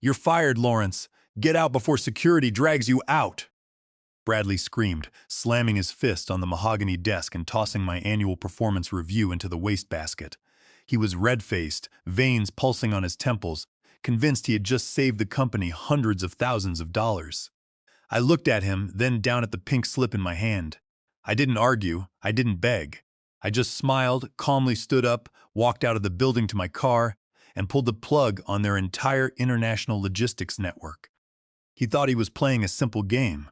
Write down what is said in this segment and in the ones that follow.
"You're fired, Lawrence. Get out before security drags you out." Bradley screamed, slamming his fist on the mahogany desk and tossing my annual performance review into the wastebasket. He was red-faced, veins pulsing on his temples, convinced he had just saved the company hundreds of thousands of dollars. I looked at him, then down at the pink slip in my hand. I didn't argue, I didn't beg. I just smiled, calmly stood up, walked out of the building to my car, and pulled the plug on their entire international logistics network. He thought he was playing a simple game,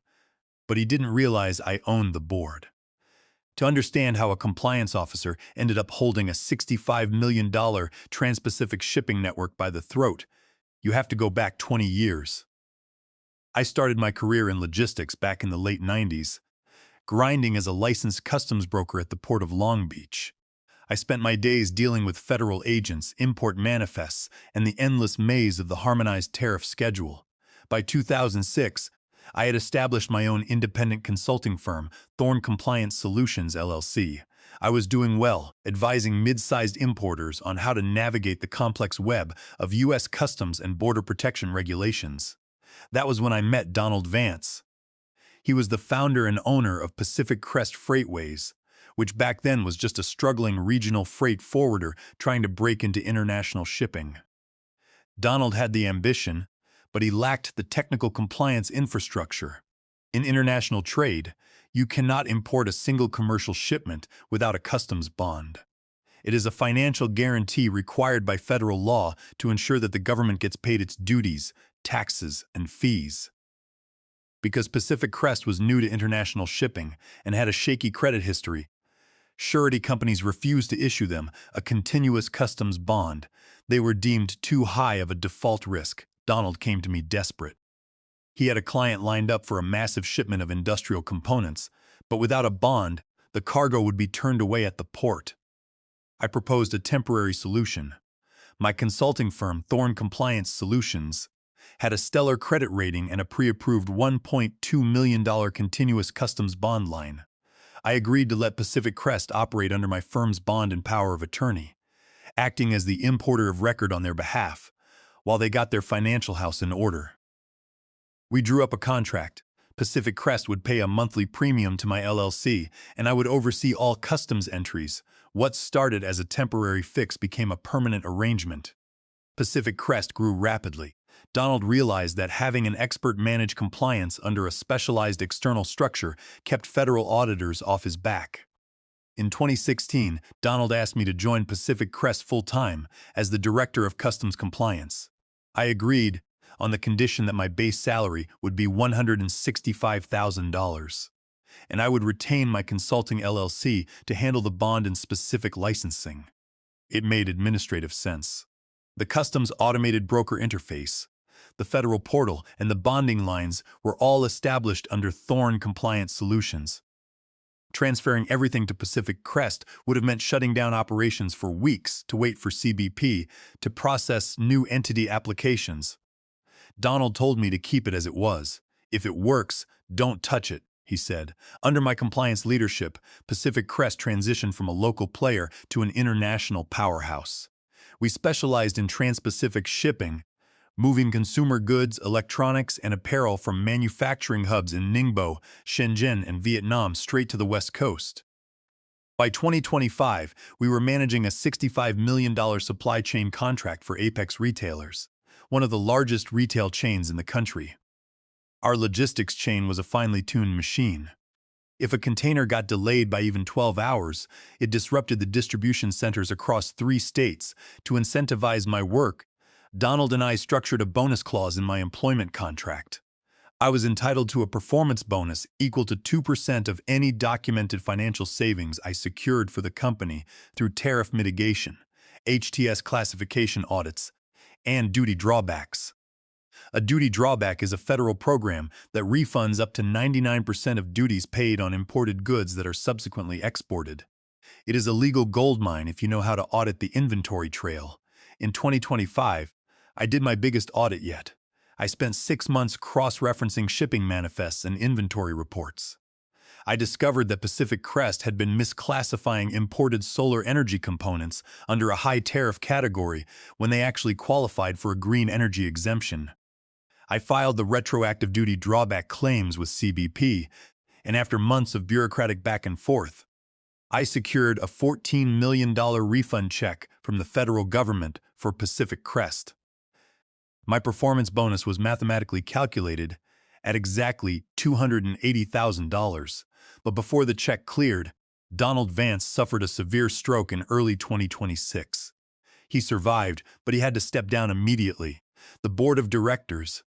but he didn't realize I owned the board. To understand how a compliance officer ended up holding a $65 million trans-Pacific shipping network by the throat, you have to go back 20 years. I started my career in logistics back in the late 90s, grinding as a licensed customs broker at the Port of Long Beach. I spent my days dealing with federal agents, import manifests, and the endless maze of the harmonized tariff schedule. By 2006, I had established my own independent consulting firm, Thorn Compliance Solutions, LLC. I was doing well, advising mid-sized importers on how to navigate the complex web of U.S. customs and border protection regulations. That was when I met Donald Vance. He was the founder and owner of Pacific Crest Freightways, which back then was just a struggling regional freight forwarder trying to break into international shipping. Donald had the ambition, but he lacked the technical compliance infrastructure. In international trade, you cannot import a single commercial shipment without a customs bond. It is a financial guarantee required by federal law to ensure that the government gets paid its duties, taxes, and fees. Because Pacific Crest was new to international shipping and had a shaky credit history, surety companies refused to issue them a continuous customs bond. They were deemed too high of a default risk. Donald came to me desperate. He had a client lined up for a massive shipment of industrial components, but without a bond, the cargo would be turned away at the port. I proposed a temporary solution. My consulting firm, Thorn Compliance Solutions, had a stellar credit rating and a pre-approved $1.2 million continuous customs bond line. I agreed to let Pacific Crest operate under my firm's bond and power of attorney, acting as the importer of record on their behalf, while they got their financial house in order. We drew up a contract. Pacific Crest would pay a monthly premium to my LLC, and I would oversee all customs entries. What started as a temporary fix became a permanent arrangement. Pacific Crest grew rapidly. Donald realized that having an expert manage compliance under a specialized external structure kept federal auditors off his back. In 2016, Donald asked me to join Pacific Crest full-time as the Director of Customs Compliance. I agreed, on the condition that my base salary would be $165,000, and I would retain my consulting LLC to handle the bond and specific licensing. It made administrative sense. The customs automated broker interface, the federal portal, and the bonding lines were all established under Thorn Compliance Solutions. Transferring everything to Pacific Crest would have meant shutting down operations for weeks to wait for CBP to process new entity applications. Donald told me to keep it as it was. If it works, don't touch it, he said. Under my compliance leadership, Pacific Crest transitioned from a local player to an international powerhouse. We specialized in trans-Pacific shipping, moving consumer goods, electronics, and apparel from manufacturing hubs in Ningbo, Shenzhen, and Vietnam straight to the West Coast. By 2025, we were managing a $65 million supply chain contract for Apex Retailers, one of the largest retail chains in the country. Our logistics chain was a finely tuned machine. If a container got delayed by even 12 hours, it disrupted the distribution centers across 3 states. To incentivize my work, Donald and I structured a bonus clause in my employment contract. I was entitled to a performance bonus equal to 2% of any documented financial savings I secured for the company through tariff mitigation, HTS classification audits, and duty drawbacks. A duty drawback is a federal program that refunds up to 99% of duties paid on imported goods that are subsequently exported. It is a legal goldmine if you know how to audit the inventory trail. In 2025, I did my biggest audit yet. I spent 6 months cross-referencing shipping manifests and inventory reports. I discovered that Pacific Crest had been misclassifying imported solar energy components under a high tariff category when they actually qualified for a green energy exemption. I filed the retroactive duty drawback claims with CBP, and after months of bureaucratic back and forth, I secured a $14 million refund check from the federal government for Pacific Crest. My performance bonus was mathematically calculated at exactly $280,000, but before the check cleared, Donald Vance suffered a severe stroke in early 2026. He survived, but he had to step down immediately. The board of directors,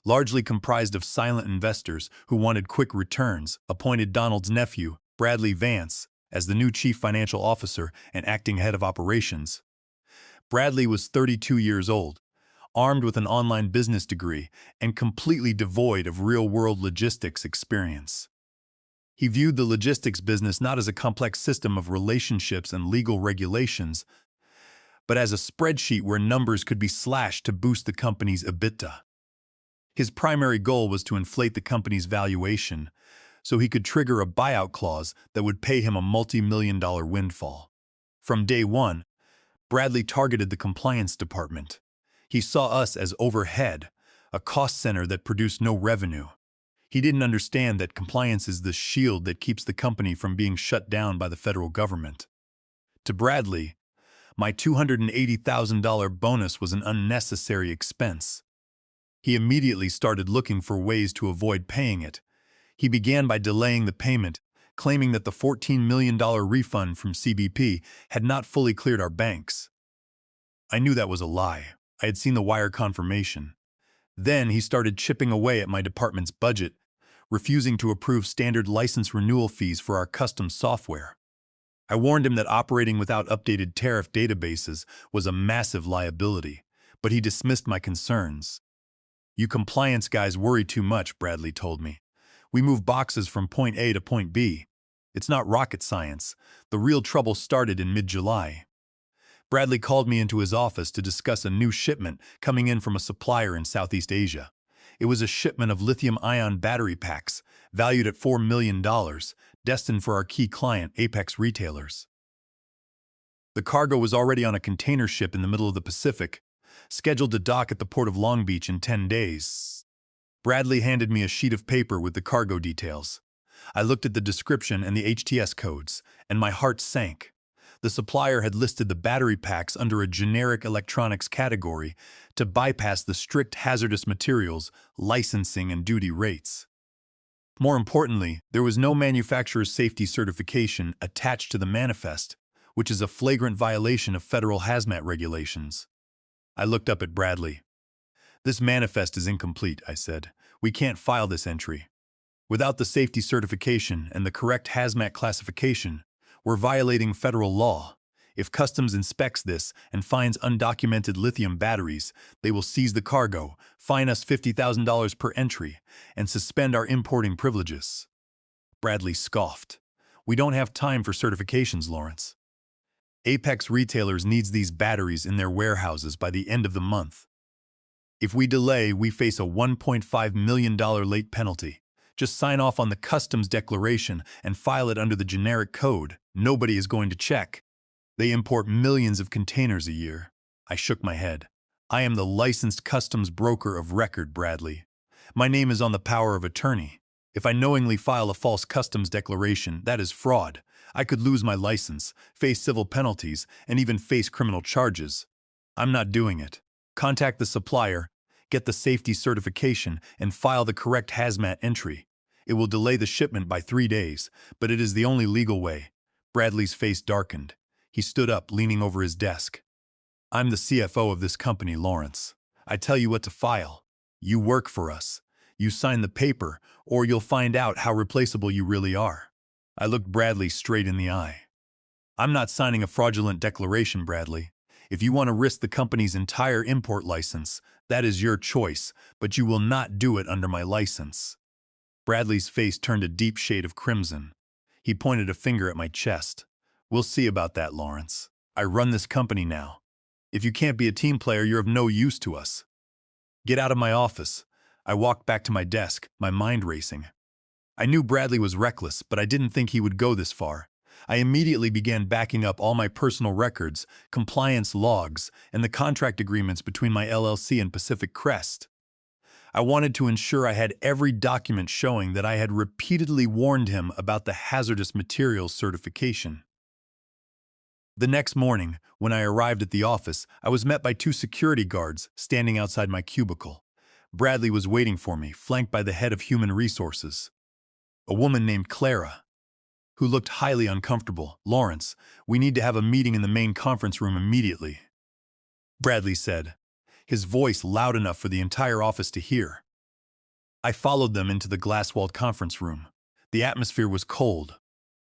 largely comprised of silent investors who wanted quick returns, appointed Donald's nephew, Bradley Vance, as the new chief financial officer and acting head of operations. Bradley was 32 years old, armed with an online business degree and completely devoid of real-world logistics experience. He viewed the logistics business not as a complex system of relationships and legal regulations, but as a spreadsheet where numbers could be slashed to boost the company's EBITDA. His primary goal was to inflate the company's valuation so he could trigger a buyout clause that would pay him a multi-million-dollar windfall. From day one, Bradley targeted the compliance department. He saw us as overhead, a cost center that produced no revenue. He didn't understand that compliance is the shield that keeps the company from being shut down by the federal government. To Bradley, my $280,000 bonus was an unnecessary expense. He immediately started looking for ways to avoid paying it. He began by delaying the payment, claiming that the $14 million refund from CBP had not fully cleared our banks. I knew that was a lie. I had seen the wire confirmation. Then he started chipping away at my department's budget, refusing to approve standard license renewal fees for our custom software. I warned him that operating without updated tariff databases was a massive liability, but he dismissed my concerns. "You compliance guys worry too much," Bradley told me. "We move boxes from point A to point B. It's not rocket science. The real trouble started in mid-July." Bradley called me into his office to discuss a new shipment coming in from a supplier in Southeast Asia. It was a shipment of lithium-ion battery packs, valued at $4 million, destined for our key client, Apex Retailers. The cargo was already on a container ship in the middle of the Pacific, scheduled to dock at the port of Long Beach in 10 days. Bradley handed me a sheet of paper with the cargo details. I looked at the description and the HTS codes, and my heart sank. The supplier had listed the battery packs under a generic electronics category to bypass the strict hazardous materials, licensing, and duty rates. More importantly, there was no manufacturer's safety certification attached to the manifest, which is a flagrant violation of federal hazmat regulations. I looked up at Bradley. "This manifest is incomplete," I said. "We can't file this entry. Without the safety certification and the correct hazmat classification, we're violating federal law. If Customs inspects this and finds undocumented lithium batteries, they will seize the cargo, fine us $50,000 per entry, and suspend our importing privileges." Bradley scoffed. "We don't have time for certifications, Lawrence. Apex Retailers needs these batteries in their warehouses by the end of the month. If we delay, we face a $1.5 million late penalty. Just sign off on the customs declaration and file it under the generic code. Nobody is going to check. They import millions of containers a year." I shook my head. "I am the licensed customs broker of record, Bradley. My name is on the power of attorney. If I knowingly file a false customs declaration, that is fraud. I could lose my license, face civil penalties, and even face criminal charges. I'm not doing it. Contact the supplier, get the safety certification, and file the correct hazmat entry. It will delay the shipment by 3 days, but it is the only legal way." Bradley's face darkened. He stood up, leaning over his desk. "I'm the CFO of this company, Lawrence. I tell you what to file. You work for us. You sign the paper, or you'll find out how replaceable you really are." I looked Bradley straight in the eye. "I'm not signing a fraudulent declaration, Bradley. If you want to risk the company's entire import license, that is your choice, but you will not do it under my license." Bradley's face turned a deep shade of crimson. He pointed a finger at my chest. "We'll see about that, Lawrence. I run this company now. If you can't be a team player, you're of no use to us. Get out of my office." I walked back to my desk, my mind racing. I knew Bradley was reckless, but I didn't think he would go this far. I immediately began backing up all my personal records, compliance logs, and the contract agreements between my LLC and Pacific Crest. I wanted to ensure I had every document showing that I had repeatedly warned him about the hazardous materials certification. The next morning, when I arrived at the office, I was met by two security guards standing outside my cubicle. Bradley was waiting for me, flanked by the head of human resources, a woman named Clara, who looked highly uncomfortable. "Lawrence, we need to have a meeting in the main conference room immediately," Bradley said, his voice loud enough for the entire office to hear. I followed them into the glass-walled conference room. The atmosphere was cold.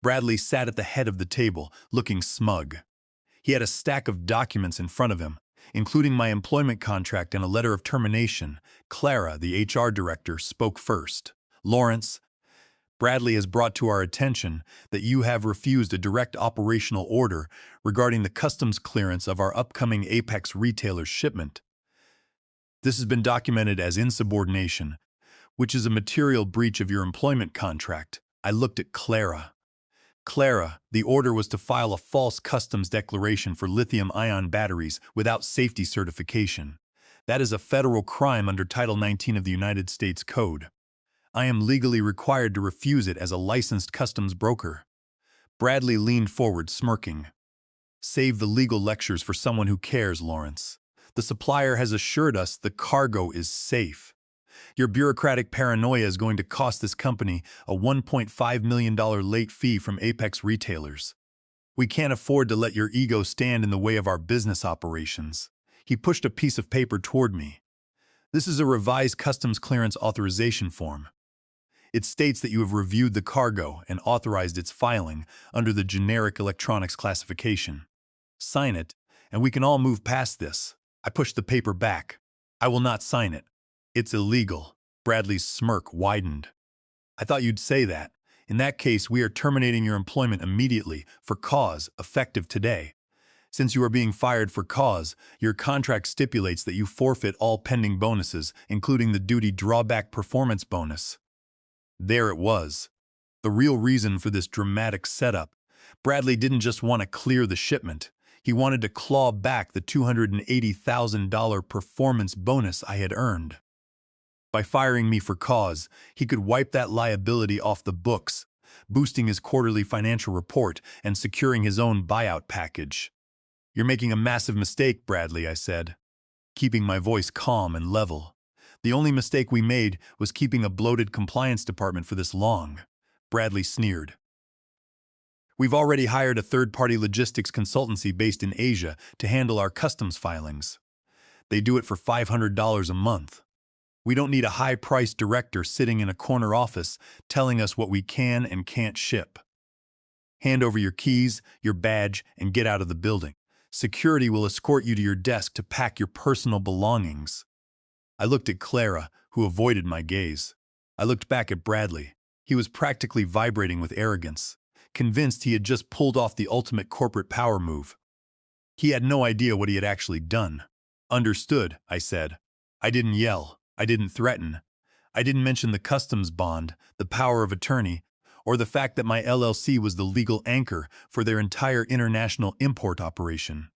Bradley sat at the head of the table, looking smug. He had a stack of documents in front of him, including my employment contract and a letter of termination. Clara, the HR director, spoke first. "Lawrence, Bradley has brought to our attention that you have refused a direct operational order regarding the customs clearance of our upcoming Apex retailer's shipment. This has been documented as insubordination, which is a material breach of your employment contract." I looked at Clara. "Clara, the order was to file a false customs declaration for lithium-ion batteries without safety certification. That is a federal crime under Title 19 of the United States Code. I am legally required to refuse it as a licensed customs broker." Bradley leaned forward, smirking. "Save the legal lectures for someone who cares, Lawrence. The supplier has assured us the cargo is safe. Your bureaucratic paranoia is going to cost this company a $1.5 million late fee from Apex retailers. We can't afford to let your ego stand in the way of our business operations." He pushed a piece of paper toward me. "This is a revised customs clearance authorization form. It states that you have reviewed the cargo and authorized its filing under the generic electronics classification. Sign it, and we can all move past this." I pushed the paper back. "I will not sign it. It's illegal." Bradley's smirk widened. "I thought you'd say that. In that case, we are terminating your employment immediately for cause, effective today. Since you are being fired for cause, your contract stipulates that you forfeit all pending bonuses, including the duty drawback performance bonus." There it was. The real reason for this dramatic setup. Bradley didn't just want to clear the shipment. He wanted to claw back the $280,000 performance bonus I had earned. By firing me for cause, he could wipe that liability off the books, boosting his quarterly financial report and securing his own buyout package. "You're making a massive mistake, Bradley," I said, keeping my voice calm and level. "The only mistake we made was keeping a bloated compliance department for this long." Bradley sneered. "We've already hired a third-party logistics consultancy based in Asia to handle our customs filings. They do it for $500 a month. We don't need a high-priced director sitting in a corner office telling us what we can and can't ship. Hand over your keys, your badge, and get out of the building. Security will escort you to your desk to pack your personal belongings." I looked at Clara, who avoided my gaze. I looked back at Bradley. He was practically vibrating with arrogance, convinced he had just pulled off the ultimate corporate power move. He had no idea what he had actually done. "Understood," I said. I didn't yell. I didn't threaten. I didn't mention the customs bond, the power of attorney, or the fact that my LLC was the legal anchor for their entire international import operation.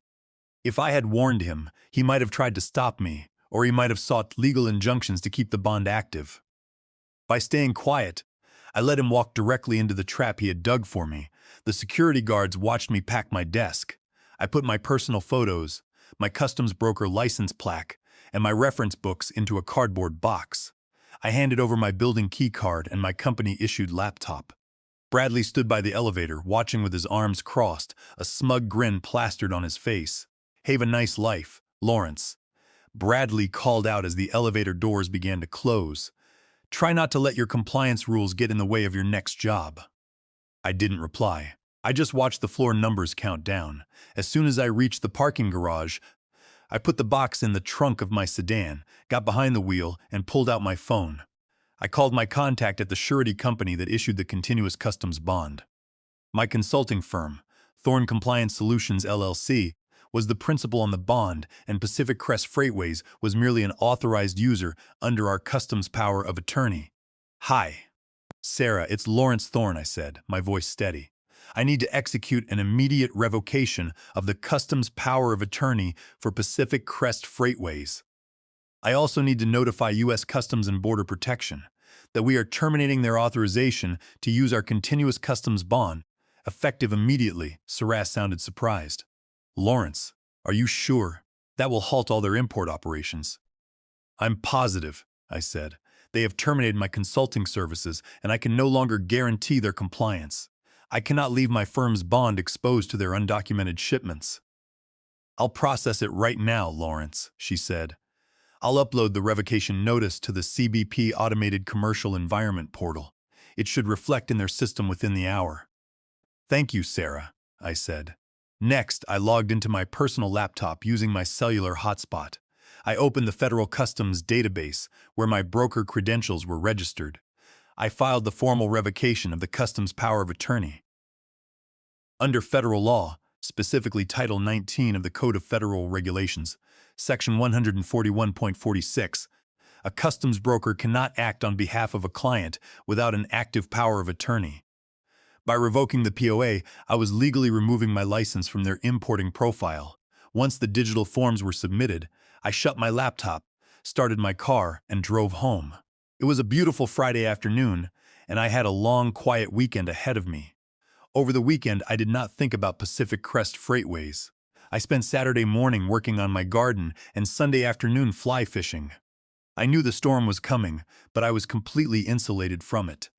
If I had warned him, he might have tried to stop me, or he might have sought legal injunctions to keep the bond active. By staying quiet, I let him walk directly into the trap he had dug for me. The security guards watched me pack my desk. I put my personal photos, my customs broker license plaque, and my reference books into a cardboard box. I handed over my building key card and my company-issued laptop. Bradley stood by the elevator, watching with his arms crossed, a smug grin plastered on his face. "Have a nice life, Lawrence," Bradley called out as the elevator doors began to close. "Try not to let your compliance rules get in the way of your next job." I didn't reply. I just watched the floor numbers count down. As soon as I reached the parking garage, I put the box in the trunk of my sedan, got behind the wheel, and pulled out my phone. I called my contact at the surety company that issued the continuous customs bond. My consulting firm, Thorn Compliance Solutions LLC, was the principal on the bond, and Pacific Crest Freightways was merely an authorized user under our customs power of attorney. "Hi, Sarah, it's Lawrence Thorn," I said, my voice steady. "I need to execute an immediate revocation of the customs power of attorney for Pacific Crest Freightways." I also need to notify U.S. Customs and Border Protection that we are terminating their authorization to use our continuous customs bond, effective immediately. Saras sounded surprised. Lawrence, are you sure? That will halt all their import operations. I'm positive, I said. They have terminated my consulting services, and I can no longer guarantee their compliance. I cannot leave my firm's bond exposed to their undocumented shipments. I'll process it right now, Lawrence, she said. I'll upload the revocation notice to the CBP Automated Commercial Environment portal. It should reflect in their system within the hour. Thank you, Sarah, I said. Next, I logged into my personal laptop using my cellular hotspot. I opened the Federal Customs database, where my broker credentials were registered. I filed the formal revocation of the Customs power of attorney. Under federal law, specifically Title 19 of the Code of Federal Regulations, Section 141.46, a customs broker cannot act on behalf of a client without an active power of attorney. By revoking the POA, I was legally removing my license from their importing profile. Once the digital forms were submitted, I shut my laptop, started my car, and drove home. It was a beautiful Friday afternoon, and I had a long, quiet weekend ahead of me. Over the weekend, I did not think about Pacific Crest Freightways. I spent Saturday morning working on my garden and Sunday afternoon fly fishing. I knew the storm was coming, but I was completely insulated from it.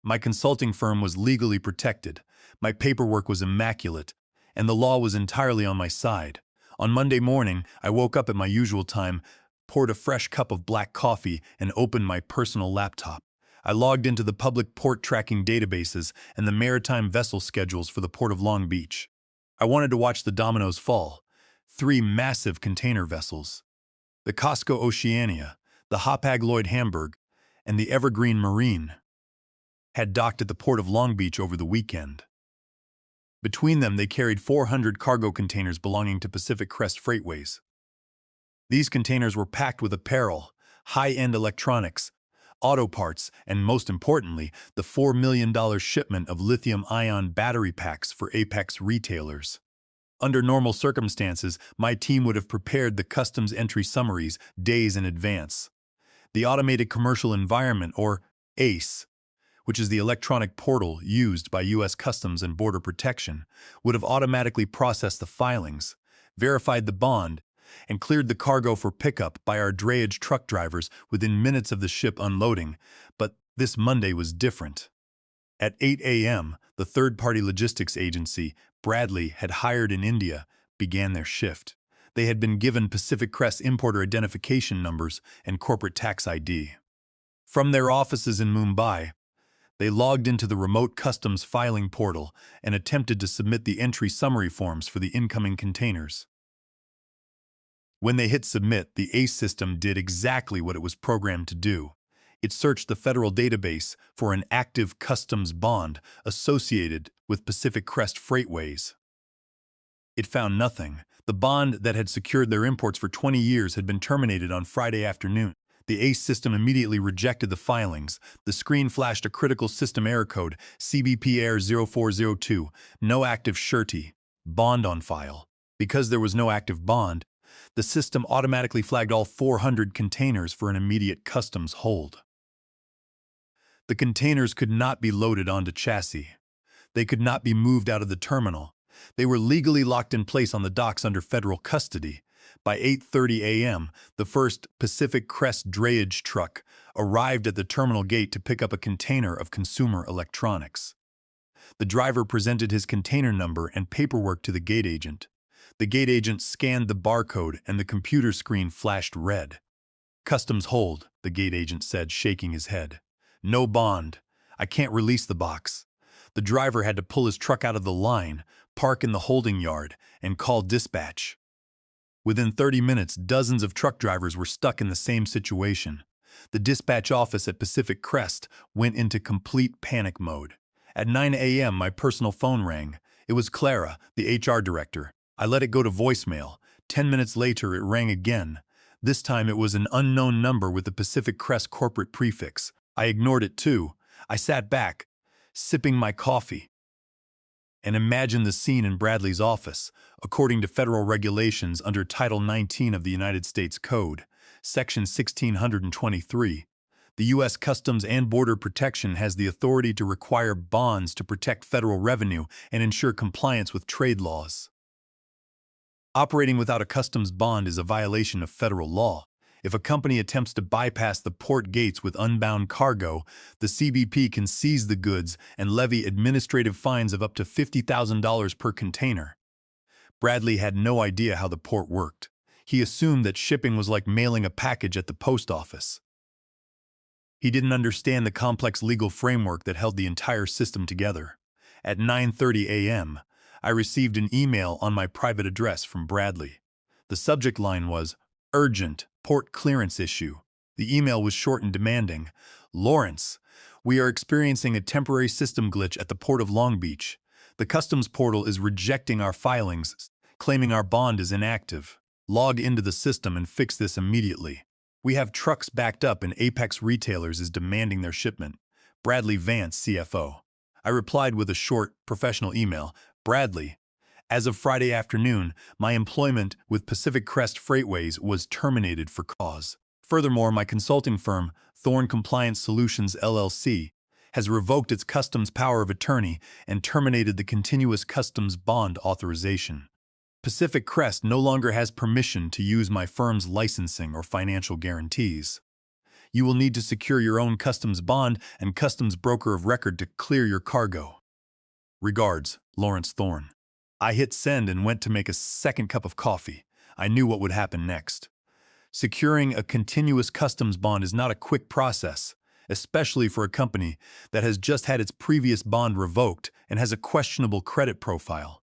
My consulting firm was legally protected, my paperwork was immaculate, and the law was entirely on my side. On Monday morning, I woke up at my usual time, poured a fresh cup of black coffee, and opened my personal laptop. I logged into the public port tracking databases and the maritime vessel schedules for the Port of Long Beach. I wanted to watch the dominoes fall. 3 massive container vessels, the Costco Oceania, the Hapag-Lloyd Hamburg, and the Evergreen Marine, had docked at the Port of Long Beach over the weekend. Between them, they carried 400 cargo containers belonging to Pacific Crest Freightways. These containers were packed with apparel, high-end electronics, auto parts, and most importantly, the $4 million shipment of lithium-ion battery packs for Apex retailers. Under normal circumstances, my team would have prepared the customs entry summaries days in advance. The Automated Commercial Environment, or ACE, which is the electronic portal used by U.S. Customs and Border Protection, would have automatically processed the filings, verified the bond, and cleared the cargo for pickup by our drayage truck drivers within minutes of the ship unloading, but this Monday was different. At 8 a.m., the third-party logistics agency Bradley had hired in India began their shift. They had been given Pacific Crest importer identification numbers and corporate tax ID. From their offices in Mumbai, they logged into the remote customs filing portal and attempted to submit the entry summary forms for the incoming containers. When they hit submit, the ACE system did exactly what it was programmed to do. It searched the federal database for an active customs bond associated with Pacific Crest Freightways. It found nothing. The bond that had secured their imports for 20 years had been terminated on Friday afternoon. The ACE system immediately rejected the filings. The screen flashed a critical system error code, CBP Error 0402, no active surety, bond on file. Because there was no active bond, the system automatically flagged all 400 containers for an immediate customs hold. The containers could not be loaded onto chassis. They could not be moved out of the terminal. They were legally locked in place on the docks under federal custody. By 8:30 a.m., the first Pacific Crest drayage truck arrived at the terminal gate to pick up a container of consumer electronics. The driver presented his container number and paperwork to the gate agent. The gate agent scanned the barcode and the computer screen flashed red. "Customs hold," the gate agent said, shaking his head. "No bond. I can't release the box." The driver had to pull his truck out of the line, park in the holding yard, and call dispatch. Within 30 minutes, dozens of truck drivers were stuck in the same situation. The dispatch office at Pacific Crest went into complete panic mode. At 9 a.m., my personal phone rang. It was Clara, the HR director. I let it go to voicemail. 10 minutes later, it rang again. This time, it was an unknown number with the Pacific Crest corporate prefix. I ignored it too. I sat back, sipping my coffee, and imagined the scene in Bradley's office. According to federal regulations under Title 19 of the United States Code, Section 1623. The U.S. Customs and Border Protection has the authority to require bonds to protect federal revenue and ensure compliance with trade laws. Operating without a customs bond is a violation of federal law. If a company attempts to bypass the port gates with unbound cargo, the CBP can seize the goods and levy administrative fines of up to $50,000 per container. Bradley had no idea how the port worked. He assumed that shipping was like mailing a package at the post office. He didn't understand the complex legal framework that held the entire system together. At 9:30 a.m., I received an email on my private address from Bradley. The subject line was, "Urgent, port clearance issue." The email was short and demanding. "Lawrence, we are experiencing a temporary system glitch at the Port of Long Beach. The customs portal is rejecting our filings, claiming our bond is inactive. Log into the system and fix this immediately. We have trucks backed up and Apex Retailers is demanding their shipment. Bradley Vance, CFO." I replied with a short, professional email. "Bradley, as of Friday afternoon, my employment with Pacific Crest Freightways was terminated for cause. Furthermore, my consulting firm, Thorn Compliance Solutions LLC, has revoked its customs power of attorney and terminated the continuous customs bond authorization. Pacific Crest no longer has permission to use my firm's licensing or financial guarantees. You will need to secure your own customs bond and customs broker of record to clear your cargo. Regards, Lawrence Thorne." I hit send and went to make a second cup of coffee. I knew what would happen next. Securing a continuous customs bond is not a quick process, especially for a company that has just had its previous bond revoked and has a questionable credit profile.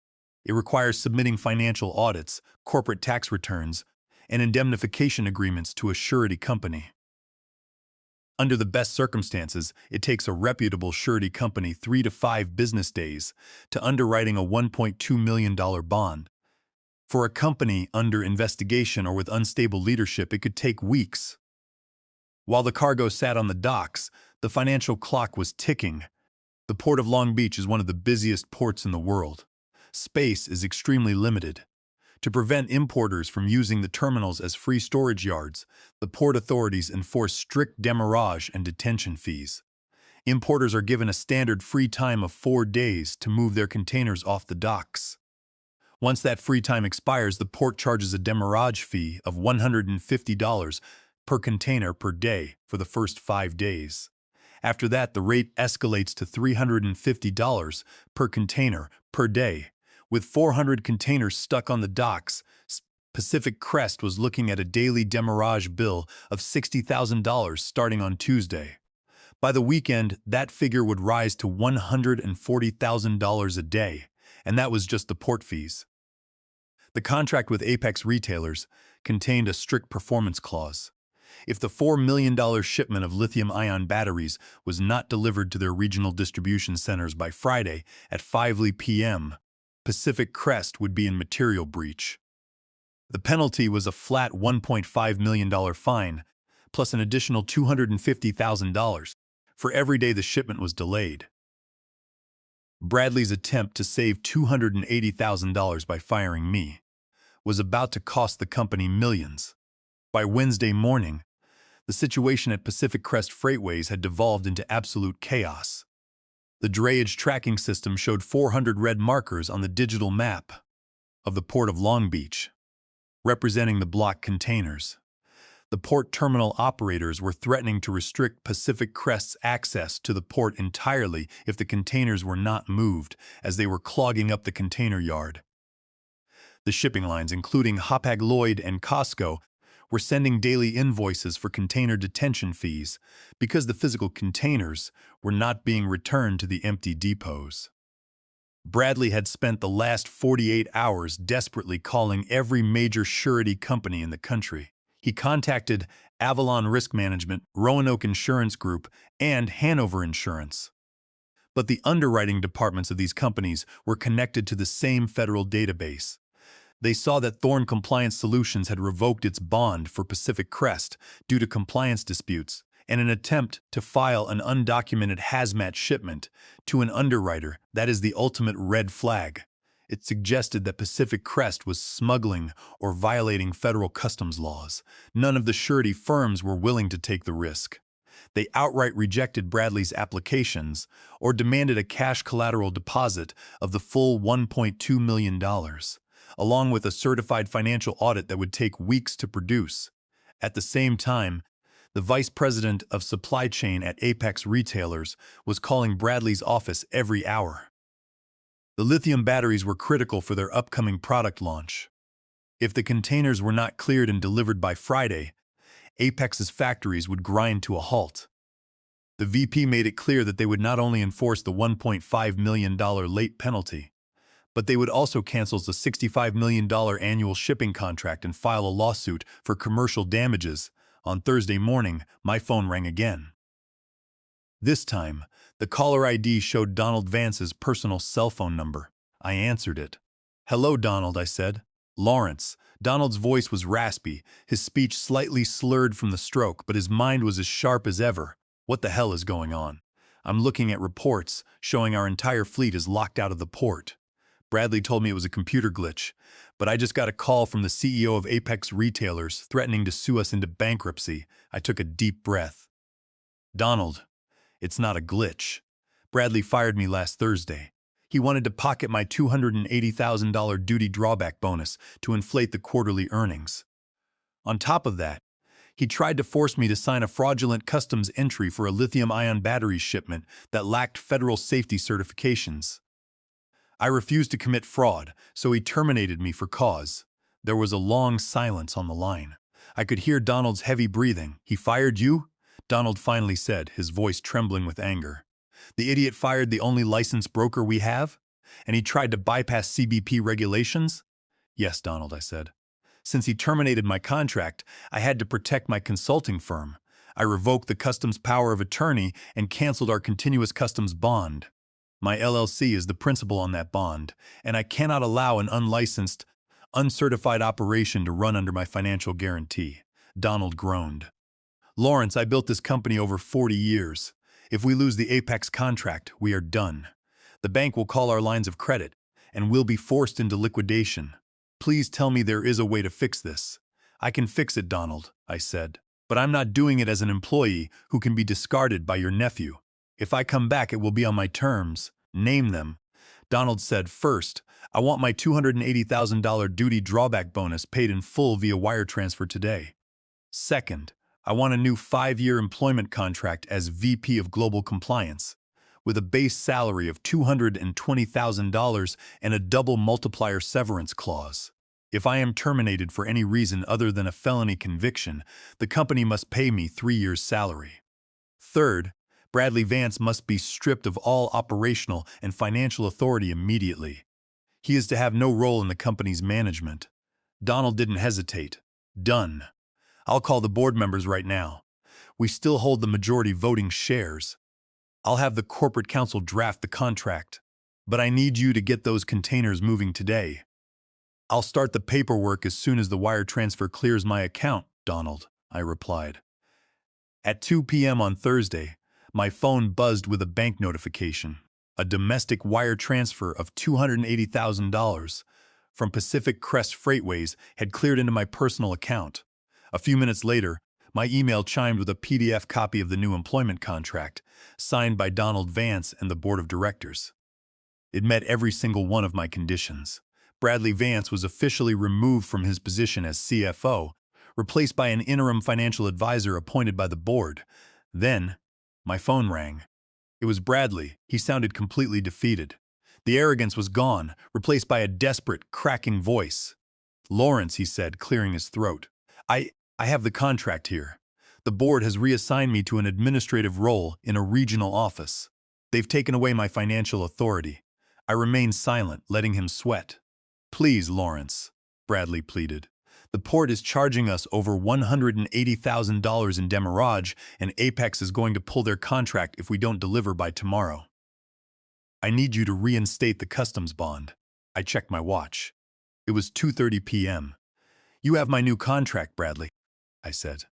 It requires submitting financial audits, corporate tax returns, and indemnification agreements to a surety company. Under the best circumstances, it takes a reputable surety company 3 to 5 business days to underwriting a $1.2 million bond. For a company under investigation or with unstable leadership, it could take weeks. While the cargo sat on the docks, the financial clock was ticking. The Port of Long Beach is one of the busiest ports in the world. Space is extremely limited. To prevent importers from using the terminals as free storage yards, the port authorities enforce strict demurrage and detention fees. Importers are given a standard free time of 4 days to move their containers off the docks. Once that free time expires, the port charges a demurrage fee of $150 per container per day for the first 5 days. After that, the rate escalates to $350 per container per day. With 400 containers stuck on the docks, Pacific Crest was looking at a daily demurrage bill of $60,000 starting on Tuesday. By the weekend, that figure would rise to $140,000 a day, and that was just the port fees. The contract with Apex Retailers contained a strict performance clause. If the $4 million shipment of lithium-ion batteries was not delivered to their regional distribution centers by Friday at 5 p.m., Pacific Crest would be in material breach. The penalty was a flat $1.5 million fine, plus an additional $250,000 for every day the shipment was delayed. Bradley's attempt to save $280,000 by firing me was about to cost the company millions. By Wednesday morning, the situation at Pacific Crest Freightways had devolved into absolute chaos. The drayage tracking system showed 400 red markers on the digital map of the Port of Long Beach, representing the blocked containers. The port terminal operators were threatening to restrict Pacific Crest's access to the port entirely if the containers were not moved, as they were clogging up the container yard. The shipping lines, including Hapag-Lloyd and Costco, were sending daily invoices for container detention fees because the physical containers were not being returned to the empty depots. Bradley had spent the last 48 hours desperately calling every major surety company in the country. He contacted Avalon Risk Management, Roanoke Insurance Group, and Hanover Insurance. But the underwriting departments of these companies were connected to the same federal database. They saw that Thorn Compliance Solutions had revoked its bond for Pacific Crest due to compliance disputes and an attempt to file an undocumented hazmat shipment to an underwriter. That is the ultimate red flag. It suggested that Pacific Crest was smuggling or violating federal customs laws. None of the surety firms were willing to take the risk. They outright rejected Bradley's applications or demanded a cash collateral deposit of the full $1.2 million, along with a certified financial audit that would take weeks to produce. At the same time, the vice president of supply chain at Apex Retailers was calling Bradley's office every hour. The lithium batteries were critical for their upcoming product launch. If the containers were not cleared and delivered by Friday, Apex's factories would grind to a halt. The VP made it clear that they would not only enforce the $1.5 million late penalty, but they would also cancel the $65 million annual shipping contract and file a lawsuit for commercial damages. On Thursday morning, my phone rang again. This time, the caller ID showed Donald Vance's personal cell phone number. I answered it. "Hello, Donald," I said. "Lawrence." Donald's voice was raspy, his speech slightly slurred from the stroke, but his mind was as sharp as ever. "What the hell is going on?" "I'm looking at reports showing our entire fleet is locked out of the port. Bradley told me it was a computer glitch, but I just got a call from the CEO of Apex Retailers threatening to sue us into bankruptcy." I took a deep breath. "Donald, it's not a glitch. Bradley fired me last Thursday. He wanted to pocket my $280,000 duty drawback bonus to inflate the quarterly earnings. On top of that, he tried to force me to sign a fraudulent customs entry for a lithium-ion battery shipment that lacked federal safety certifications. I refused to commit fraud, so he terminated me for cause." There was a long silence on the line. I could hear Donald's heavy breathing. "He fired you?" Donald finally said, his voice trembling with anger. "The idiot fired the only licensed broker we have? And he tried to bypass CBP regulations?" "Yes, Donald," I said. "Since he terminated my contract, I had to protect my consulting firm. I revoked the customs power of attorney and canceled our continuous customs bond. My LLC is the principal on that bond, and I cannot allow an unlicensed, uncertified operation to run under my financial guarantee." Donald groaned. "Lawrence, I built this company over 40 years. If we lose the Apex contract, we are done. The bank will call our lines of credit, and we'll be forced into liquidation. Please tell me there is a way to fix this." "I can fix it, Donald," I said. "But I'm not doing it as an employee who can be discarded by your nephew. If I come back, it will be on my terms." "Name them." Donald said. "First, I want my $280,000 duty drawback bonus paid in full via wire transfer today. Second, I want a new 5-year employment contract as VP of Global Compliance, with a base salary of $220,000 and a double multiplier severance clause. If I am terminated for any reason other than a felony conviction, the company must pay me 3 years' salary. Third, Bradley Vance must be stripped of all operational and financial authority immediately. He is to have no role in the company's management." Donald didn't hesitate. "Done. I'll call the board members right now. We still hold the majority voting shares. I'll have the corporate counsel draft the contract. But I need you to get those containers moving today." "I'll start the paperwork as soon as the wire transfer clears my account, Donald," I replied. At 2 p.m. on Thursday, my phone buzzed with a bank notification. A domestic wire transfer of $280,000 from Pacific Crest Freightways had cleared into my personal account. A few minutes later, my email chimed with a PDF copy of the new employment contract, signed by Donald Vance and the board of directors. It met every single one of my conditions. Bradley Vance was officially removed from his position as CFO, replaced by an interim financial advisor appointed by the board. Then, my phone rang. It was Bradley. He sounded completely defeated. The arrogance was gone, replaced by a desperate, cracking voice. "Lawrence," he said, clearing his throat. I have the contract here. The board has reassigned me to an administrative role in a regional office. They've taken away my financial authority." I remained silent, letting him sweat. "Please, Lawrence," Bradley pleaded. "The port is charging us over $180,000 in demurrage, and Apex is going to pull their contract if we don't deliver by tomorrow. I need you to reinstate the customs bond." I checked my watch. It was 2:30 p.m. "You have my new contract, Bradley," I said.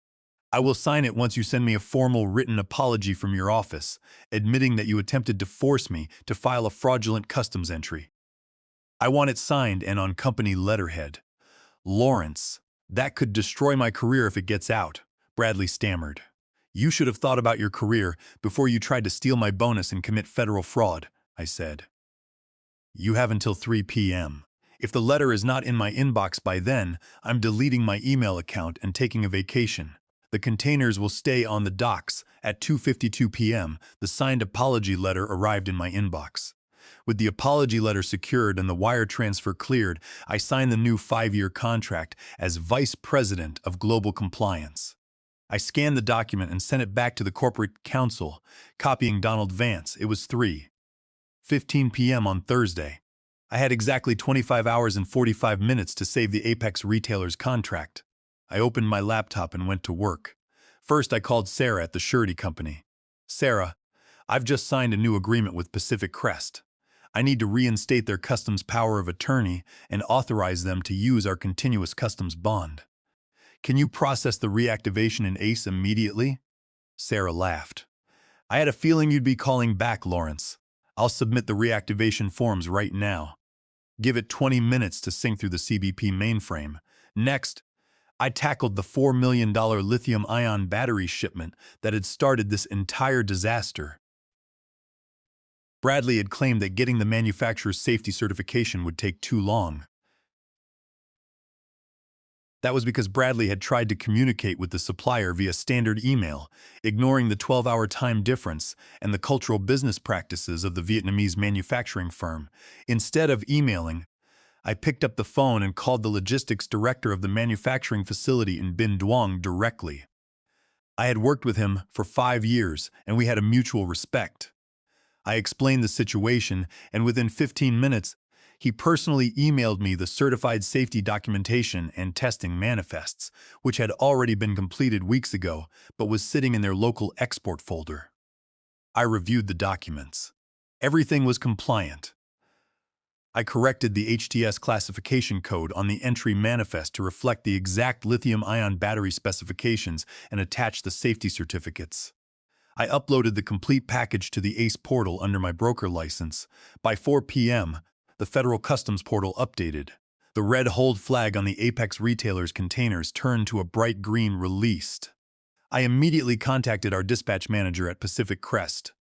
"I will sign it once you send me a formal written apology from your office, admitting that you attempted to force me to file a fraudulent customs entry." I want it signed and on company letterhead. Lawrence, that could destroy my career if it gets out, Bradley stammered. You should have thought about your career before you tried to steal my bonus and commit federal fraud, I said. You have until 3 p.m. If the letter is not in my inbox by then, I'm deleting my email account and taking a vacation. The containers will stay on the docks. At 2:52 p.m., the signed apology letter arrived in my inbox. With the apology letter secured and the wire transfer cleared, I signed the new 5-year contract as Vice President of Global Compliance. I scanned the document and sent it back to the corporate counsel, copying Donald Vance. It was 3:15 p.m. on Thursday. I had exactly 25 hours and 45 minutes to save the Apex retailer's contract. I opened my laptop and went to work. First, I called Sarah at the surety company. Sarah, I've just signed a new agreement with Pacific Crest. I need to reinstate their customs power of attorney and authorize them to use our continuous customs bond. Can you process the reactivation in ACE immediately? Sarah laughed. I had a feeling you'd be calling back, Lawrence. I'll submit the reactivation forms right now. Give it 20 minutes to sync through the CBP mainframe. Next, I tackled the $4 million lithium-ion battery shipment that had started this entire disaster. Bradley had claimed that getting the manufacturer's safety certification would take too long. That was because Bradley had tried to communicate with the supplier via standard email, ignoring the 12-hour time difference and the cultural business practices of the Vietnamese manufacturing firm. Instead of emailing, I picked up the phone and called the logistics director of the manufacturing facility in Binh Duong directly. I had worked with him for 5 years, and we had a mutual respect. I explained the situation, and within 15 minutes, he personally emailed me the certified safety documentation and testing manifests, which had already been completed weeks ago, but was sitting in their local export folder. I reviewed the documents. Everything was compliant. I corrected the HTS classification code on the entry manifest to reflect the exact lithium-ion battery specifications and attached the safety certificates. I uploaded the complete package to the ACE portal under my broker license. By 4 p.m., the Federal Customs portal updated. The red hold flag on the Apex retailer's containers turned to a bright green released. I immediately contacted our dispatch manager at Pacific Crest.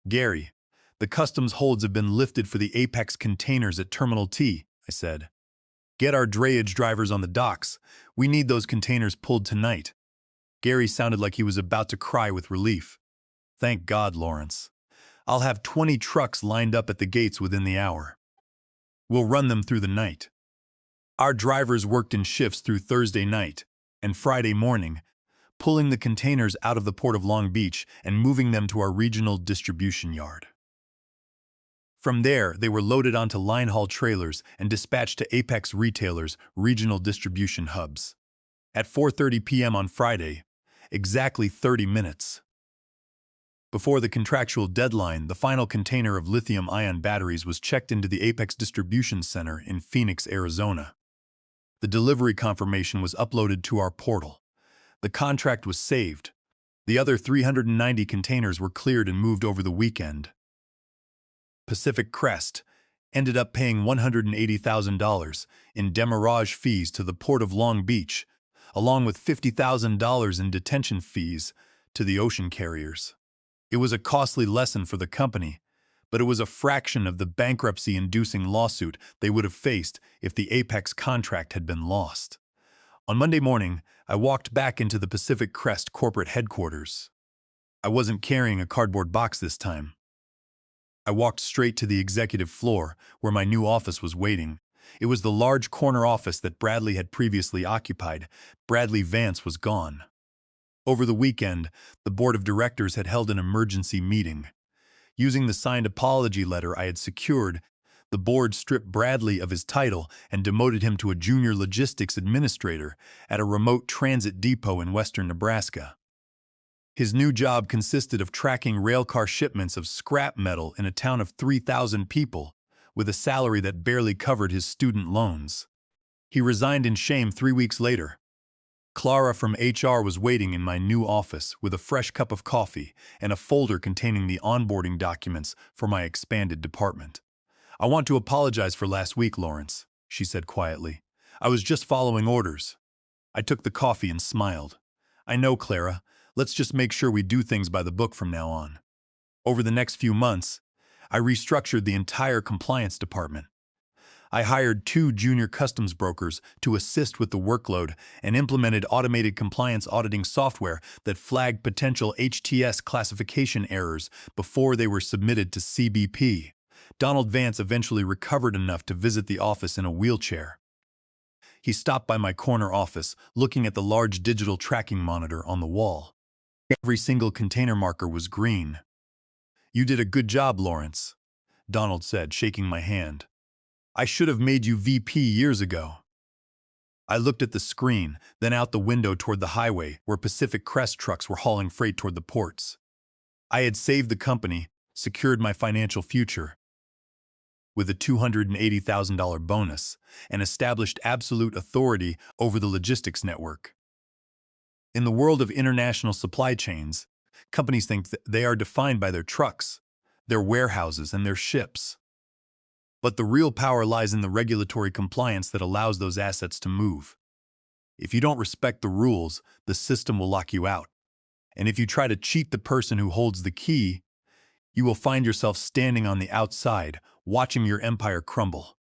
Gary, the customs holds have been lifted for the Apex containers at Terminal T, I said. Get our drayage drivers on the docks. We need those containers pulled tonight. Gary sounded like he was about to cry with relief. Thank God, Lawrence. I'll have 20 trucks lined up at the gates within the hour. We'll run them through the night. Our drivers worked in shifts through Thursday night and Friday morning, pulling the containers out of the Port of Long Beach and moving them to our regional distribution yard. From there, they were loaded onto line haul trailers and dispatched to Apex retailers' regional distribution hubs. At 4:30 p.m. on Friday, exactly 30 minutes before the contractual deadline, the final container of lithium-ion batteries was checked into the Apex Distribution Center in Phoenix, Arizona. The delivery confirmation was uploaded to our portal. The contract was saved. The other 390 containers were cleared and moved over the weekend. Pacific Crest ended up paying $180,000 in demurrage fees to the Port of Long Beach, along with $50,000 in detention fees to the ocean carriers. It was a costly lesson for the company, but it was a fraction of the bankruptcy-inducing lawsuit they would have faced if the Apex contract had been lost. On Monday morning, I walked back into the Pacific Crest corporate headquarters. I wasn't carrying a cardboard box this time. I walked straight to the executive floor, where my new office was waiting. It was the large corner office that Bradley had previously occupied. Bradley Vance was gone. Over the weekend, the board of directors had held an emergency meeting. Using the signed apology letter I had secured, the board stripped Bradley of his title and demoted him to a junior logistics administrator at a remote transit depot in western Nebraska. His new job consisted of tracking railcar shipments of scrap metal in a town of 3,000 people, with a salary that barely covered his student loans. He resigned in shame 3 weeks later. Clara from HR was waiting in my new office with a fresh cup of coffee and a folder containing the onboarding documents for my expanded department. I want to apologize for last week, Lawrence, she said quietly. I was just following orders. I took the coffee and smiled. I know, Clara. Let's just make sure we do things by the book from now on. Over the next few months, I restructured the entire compliance department. I hired 2 junior customs brokers to assist with the workload and implemented automated compliance auditing software that flagged potential HTS classification errors before they were submitted to CBP. Donald Vance eventually recovered enough to visit the office in a wheelchair. He stopped by my corner office, looking at the large digital tracking monitor on the wall. Every single container marker was green. "You did a good job, Lawrence," Donald said, shaking my hand. "I should have made you VP years ago." I looked at the screen, then out the window toward the highway where Pacific Crest trucks were hauling freight toward the ports. I had saved the company, secured my financial future with a $280,000 bonus, and established absolute authority over the logistics network. In the world of international supply chains, companies think that they are defined by their trucks, their warehouses, and their ships. But the real power lies in the regulatory compliance that allows those assets to move. If you don't respect the rules, the system will lock you out. And if you try to cheat the person who holds the key, you will find yourself standing on the outside, watching your empire crumble.